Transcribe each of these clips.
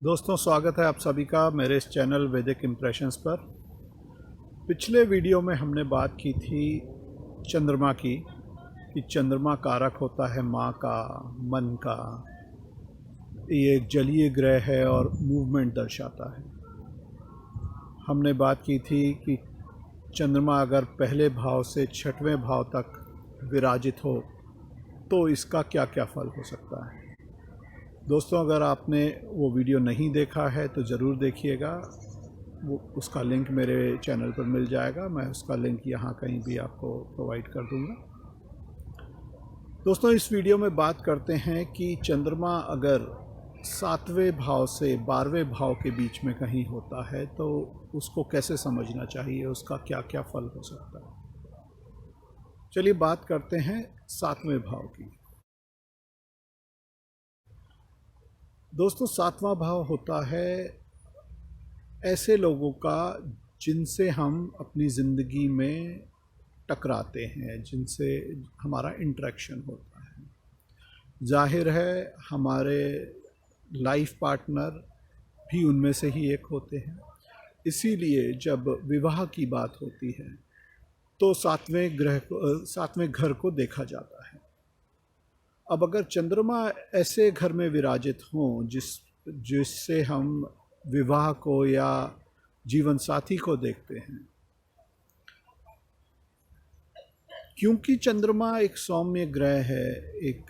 दोस्तों, स्वागत है आप सभी का मेरे इस चैनल वैदिक इम्प्रेशंस पर। पिछले वीडियो में हमने बात की थी चंद्रमा की, कि चंद्रमा कारक होता है माँ का, मन का। ये एक जलीय ग्रह है और मूवमेंट दर्शाता है। हमने बात की थी कि चंद्रमा अगर पहले भाव से छठवें भाव तक विराजित हो तो इसका क्या क्या फल हो सकता है। दोस्तों, अगर आपने वो वीडियो नहीं देखा है तो ज़रूर देखिएगा। वो उसका लिंक मेरे चैनल पर मिल जाएगा, मैं उसका लिंक यहाँ कहीं भी आपको प्रोवाइड कर दूँगा। दोस्तों, इस वीडियो में बात करते हैं कि चंद्रमा अगर 7वें भाव से 12वें भाव के बीच में कहीं होता है तो उसको कैसे समझना चाहिए, उसका क्या क्या फल हो सकता है। चलिए बात करते हैं 7वें भाव की। दोस्तों, 7वां भाव होता है ऐसे लोगों का जिनसे हम अपनी ज़िंदगी में टकराते हैं, जिनसे हमारा इंटरेक्शन होता है। जाहिर है हमारे लाइफ पार्टनर भी उनमें से ही एक होते हैं। इसीलिए जब विवाह की बात होती है तो 7वें घर को देखा जाता है। अब अगर चंद्रमा ऐसे घर में विराजित हों जिससे हम विवाह को या जीवन साथी को देखते हैं, क्योंकि चंद्रमा एक सौम्य ग्रह है, एक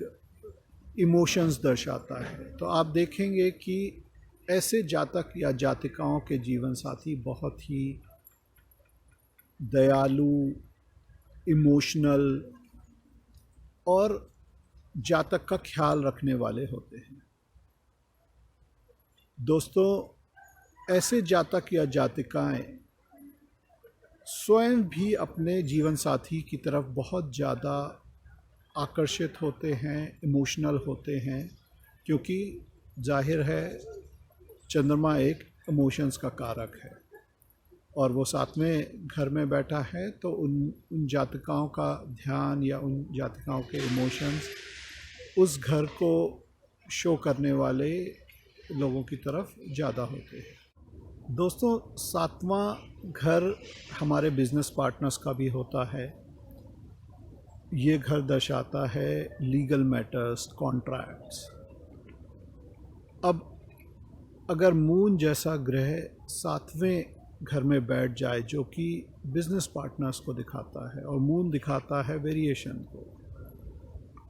इमोशंस दर्शाता है, तो आप देखेंगे कि ऐसे जातक या जातिकाओं के जीवन साथी बहुत ही दयालु, इमोशनल और जातक का ख्याल रखने वाले होते हैं। दोस्तों, ऐसे जातक या जातिकाएं स्वयं भी अपने जीवन साथी की तरफ बहुत ज़्यादा आकर्षित होते हैं, इमोशनल होते हैं, क्योंकि जाहिर है चंद्रमा एक इमोशंस का कारक है और वो 7वें घर में बैठा है, तो उन जातिकाओं का ध्यान या उन जातिकाओं के इमोशंस उस घर को शो करने वाले लोगों की तरफ ज़्यादा होते हैं। दोस्तों, 7वां घर हमारे बिजनेस पार्टनर्स का भी होता है। ये घर दर्शाता है लीगल मैटर्स, कॉन्ट्रैक्ट्स। अब अगर मून जैसा ग्रह 7वें घर में बैठ जाए, जो कि बिजनेस पार्टनर्स को दिखाता है और मून दिखाता है वेरिएशन को,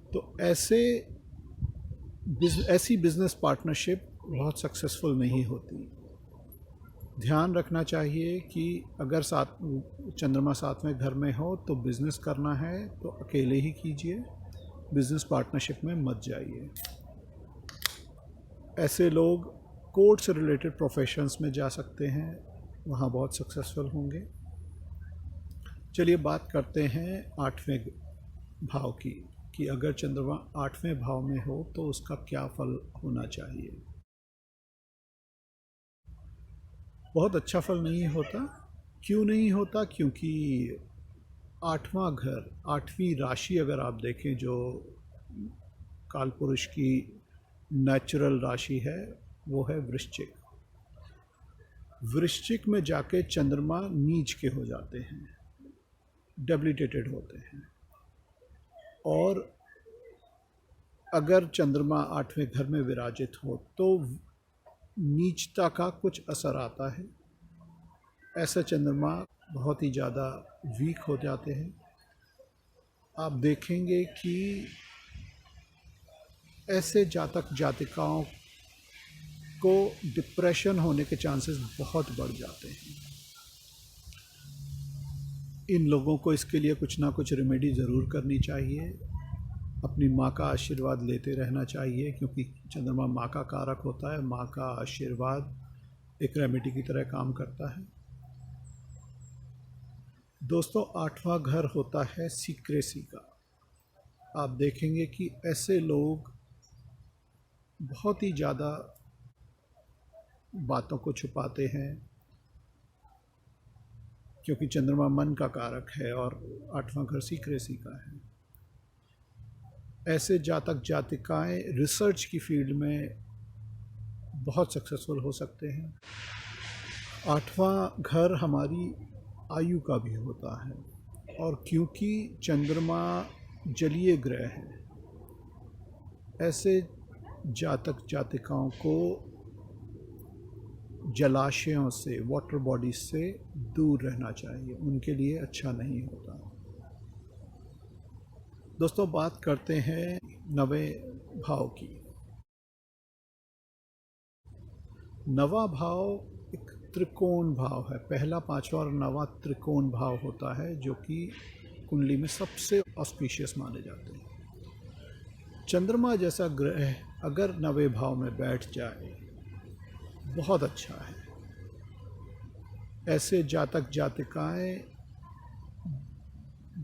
तो ऐसी बिजनेस पार्टनरशिप बहुत सक्सेसफुल नहीं होती। ध्यान रखना चाहिए कि अगर चंद्रमा 7वें घर में हो तो बिज़नेस करना है तो अकेले ही कीजिए, बिज़नेस पार्टनरशिप में मत जाइए। ऐसे लोग कोर्ट से रिलेटेड प्रोफेशंस में जा सकते हैं, वहाँ बहुत सक्सेसफुल होंगे। चलिए बात करते हैं 8वें भाव की, कि अगर चंद्रमा 8वें भाव में हो तो उसका क्या फल होना चाहिए। बहुत अच्छा फल नहीं होता। क्यों नहीं होता? क्योंकि 8वां घर, 8वीं राशि अगर आप देखें, जो कालपुरुष की नेचुरल राशि है, वो है वृश्चिक। वृश्चिक में जाके चंद्रमा नीच के हो जाते हैं, डेबिलिटेटेड होते हैं। और अगर चंद्रमा 8वें घर में विराजित हो तो नीचता का कुछ असर आता है। ऐसा चंद्रमा बहुत ही ज़्यादा वीक हो जाते हैं। आप देखेंगे कि ऐसे जातक जातिकाओं को डिप्रेशन होने के चांसेस बहुत बढ़ जाते हैं। इन लोगों को इसके लिए कुछ ना कुछ रेमेडी ज़रूर करनी चाहिए। अपनी माँ का आशीर्वाद लेते रहना चाहिए, क्योंकि चंद्रमा माँ का कारक होता है। माँ का आशीर्वाद एक रेमेडी की तरह काम करता है। दोस्तों, 8वां घर होता है सीक्रेसी का। आप देखेंगे कि ऐसे लोग बहुत ही ज़्यादा बातों को छुपाते हैं, क्योंकि चंद्रमा मन का कारक है और 8वां घर सीक्रेसी का है। ऐसे जातक जातिकाएं रिसर्च की फील्ड में बहुत सक्सेसफुल हो सकते हैं। आठवां घर हमारी आयु का भी होता है, और क्योंकि चंद्रमा जलीय ग्रह है, ऐसे जातक जातिकाओं को जलाशयों से, वाटर बॉडीज से दूर रहना चाहिए, उनके लिए अच्छा नहीं होता। दोस्तों, बात करते हैं नवें भाव की। नवा भाव एक त्रिकोण भाव है। पहला, पांचवा और नवा त्रिकोण भाव होता है, जो कि कुंडली में सबसे ऑस्पिशियस माने जाते हैं। चंद्रमा जैसा ग्रह अगर नवे भाव में बैठ जाए, बहुत अच्छा है। ऐसे जातक जातिकाएं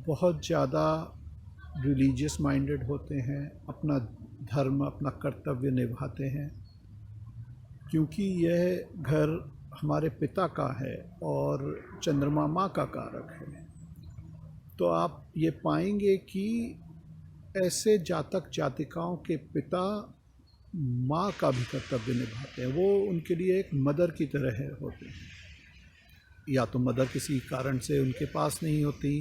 बहुत ज़्यादा रिलीजियस माइंडेड होते हैं, अपना धर्म, अपना कर्तव्य निभाते हैं, क्योंकि यह घर हमारे पिता का है और चंद्रमा माँ का कारक है। तो आप ये पाएंगे कि ऐसे जातक जातिकाओं के पिता माँ का भी कर्तव्य निभाते हैं। वो उनके लिए एक मदर की तरह होते हैं। या तो मदर किसी कारण से उनके पास नहीं होती,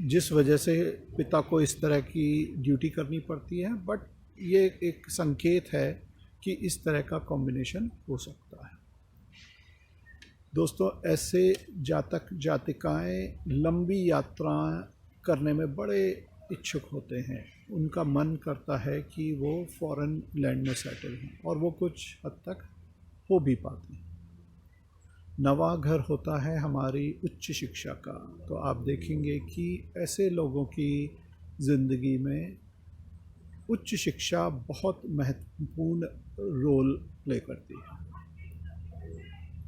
जिस वजह से पिता को इस तरह की ड्यूटी करनी पड़ती है, बट ये एक संकेत है कि इस तरह का कॉम्बिनेशन हो सकता है। दोस्तों, ऐसे जातक जातिकाएं लंबी यात्रा करने में बड़े इच्छुक होते हैं। उनका मन करता है कि वो फॉरेन लैंड में सेटल हों, और वो कुछ हद तक हो भी पाते हैं। नवा घर होता है हमारी उच्च शिक्षा का। तो आप देखेंगे कि ऐसे लोगों की ज़िंदगी में उच्च शिक्षा बहुत महत्वपूर्ण रोल प्ले करती है।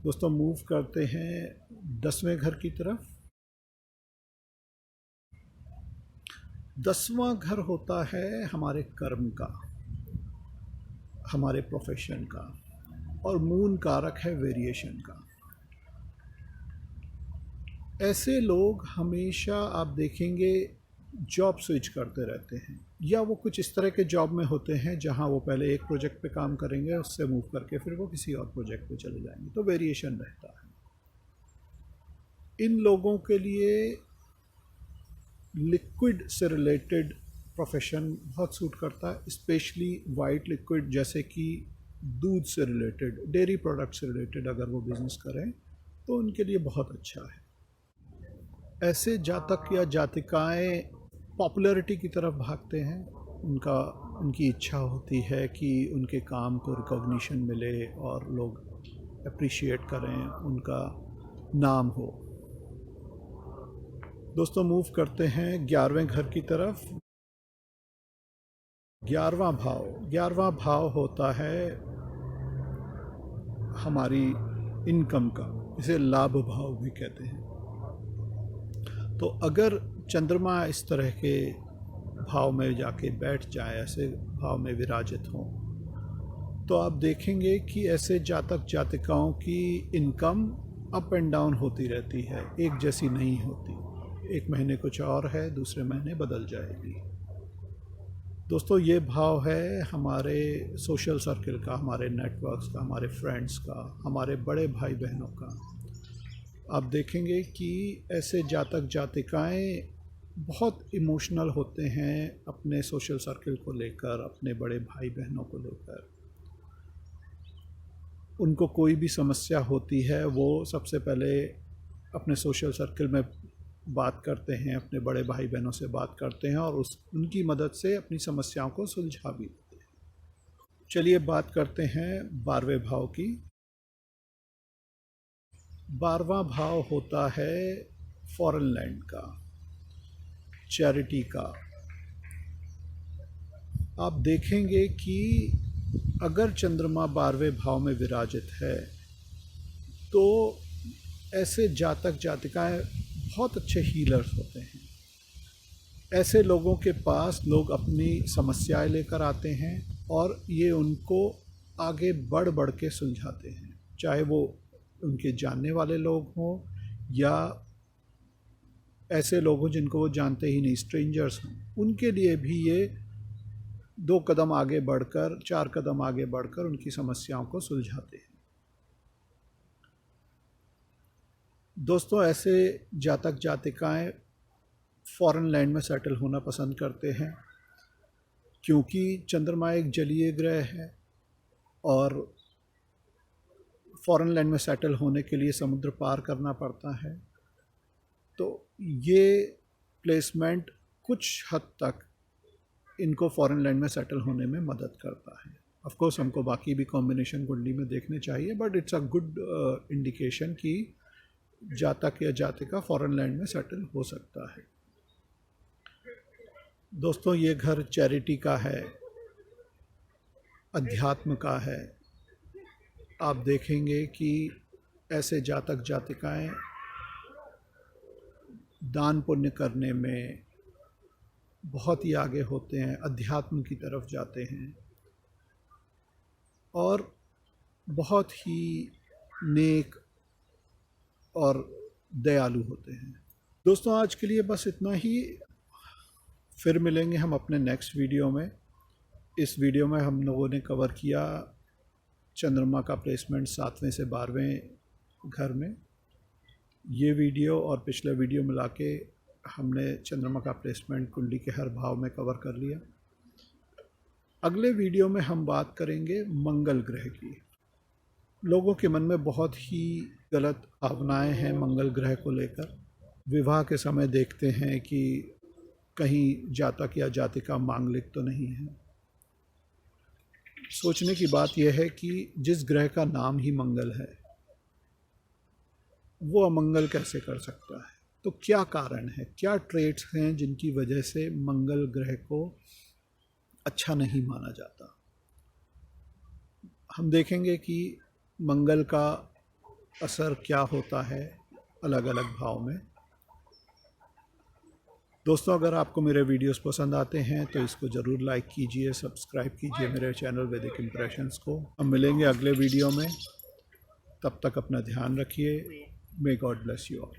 दोस्तों, मूव करते हैं 10वें घर की तरफ। 10वां घर होता है हमारे कर्म का, हमारे प्रोफेशन का, और मून कारक है वेरिएशन का। ऐसे लोग हमेशा आप देखेंगे जॉब स्विच करते रहते हैं, या वो कुछ इस तरह के जॉब में होते हैं जहां वो पहले एक प्रोजेक्ट पे काम करेंगे, उससे मूव करके फिर वो किसी और प्रोजेक्ट पे चले जाएंगे। तो वेरिएशन रहता है। इन लोगों के लिए लिक्विड से रिलेटेड प्रोफेशन बहुत सूट करता है, स्पेशली वाइट लिक्विड, जैसे कि दूध से रिलेटेड, डेयरी प्रोडक्ट से रिलेटेड अगर वो बिज़नेस करें तो उनके लिए बहुत अच्छा है। ऐसे जातक या जातिकाएं पॉपुलैरिटी की तरफ भागते हैं। उनकी इच्छा होती है कि उनके काम को रिकॉग्निशन मिले और लोग अप्रिशिएट करें, उनका नाम हो। दोस्तों, मूव करते हैं 11वें घर की तरफ। 11वां भाव होता है हमारी इनकम का, इसे लाभ भाव भी कहते हैं। तो अगर चंद्रमा इस तरह के भाव में जाके बैठ जाए, ऐसे भाव में विराजित हों, तो आप देखेंगे कि ऐसे जातक जातिकाओं की इनकम अप एंड डाउन होती रहती है, एक जैसी नहीं होती। एक महीने कुछ और है, दूसरे महीने बदल जाएगी। दोस्तों, ये भाव है हमारे सोशल सर्कल का, हमारे नेटवर्क्स का, हमारे फ्रेंड्स का, हमारे बड़े भाई बहनों का। आप देखेंगे कि ऐसे जातक जातिकाएं बहुत इमोशनल होते हैं अपने सोशल सर्कल को लेकर, अपने बड़े भाई बहनों को लेकर। उनको कोई भी समस्या होती है, वो सबसे पहले अपने सोशल सर्कल में बात करते हैं, अपने बड़े भाई बहनों से बात करते हैं, और उनकी मदद से अपनी समस्याओं को सुलझा भी देते हैं। चलिए बात करते हैं 12वें भाव की। 12वां भाव होता है फॉरेन लैंड का, चैरिटी का। आप देखेंगे कि अगर चंद्रमा 12वें भाव में विराजित है, तो ऐसे जातक जातिकाएं बहुत अच्छे हीलर्स होते हैं। ऐसे लोगों के पास लोग अपनी समस्याएं लेकर आते हैं, और ये उनको आगे बढ़ बढ़ के सुलझाते हैं, चाहे वो उनके जानने वाले लोग हों या ऐसे लोग हों जिनको वो जानते ही नहीं, स्ट्रेंजर्स हों। उनके लिए भी ये 2 कदम आगे बढ़कर, 4 कदम आगे बढ़कर उनकी समस्याओं को सुलझाते हैं। दोस्तों, ऐसे जातक जातिकाएं फॉरेन लैंड में सेटल होना पसंद करते हैं, क्योंकि चंद्रमा एक जलीय ग्रह है और फॉरेन लैंड में सेटल होने के लिए समुद्र पार करना पड़ता है। तो ये प्लेसमेंट कुछ हद तक इनको फॉरेन लैंड में सेटल होने में मदद करता है। ऑफ कोर्स हमको बाकी भी कॉम्बिनेशन कुंडली में देखने चाहिए, but it's a good indication कि जातक या जातिका फॉरेन लैंड में सेटल हो सकता है। दोस्तों, ये घर चैरिटी का है, अध्यात्म का है। आप देखेंगे कि ऐसे जातक जातिकाएं दान पुण्य करने में बहुत ही आगे होते हैं, अध्यात्म की तरफ जाते हैं और बहुत ही नेक और दयालु होते हैं। दोस्तों, आज के लिए बस इतना ही। फिर मिलेंगे हम अपने नेक्स्ट वीडियो में। इस वीडियो में हम लोगों ने कवर किया चंद्रमा का प्लेसमेंट 7वें से 12वें घर में। ये वीडियो और पिछला वीडियो मिला के हमने चंद्रमा का प्लेसमेंट कुंडली के हर भाव में कवर कर लिया। अगले वीडियो में हम बात करेंगे मंगल ग्रह की। लोगों के मन में बहुत ही गलत भावनाएं हैं मंगल ग्रह को लेकर। विवाह के समय देखते हैं कि कहीं जातक या जातिका मांगलिक तो नहीं है। सोचने की बात यह है कि जिस ग्रह का नाम ही मंगल है, वो अमंगल कैसे कर सकता है? तो क्या कारण है, क्या ट्रेट्स हैं जिनकी वजह से मंगल ग्रह को अच्छा नहीं माना जाता? हम देखेंगे कि मंगल का असर क्या होता है अलग अलग भाव में। दोस्तों, अगर आपको मेरे वीडियोस पसंद आते हैं तो इसको ज़रूर लाइक कीजिए, सब्सक्राइब कीजिए मेरे चैनल वैदिक इंप्रेशंस को। हम मिलेंगे अगले वीडियो में। तब तक अपना ध्यान रखिए। May God bless you all.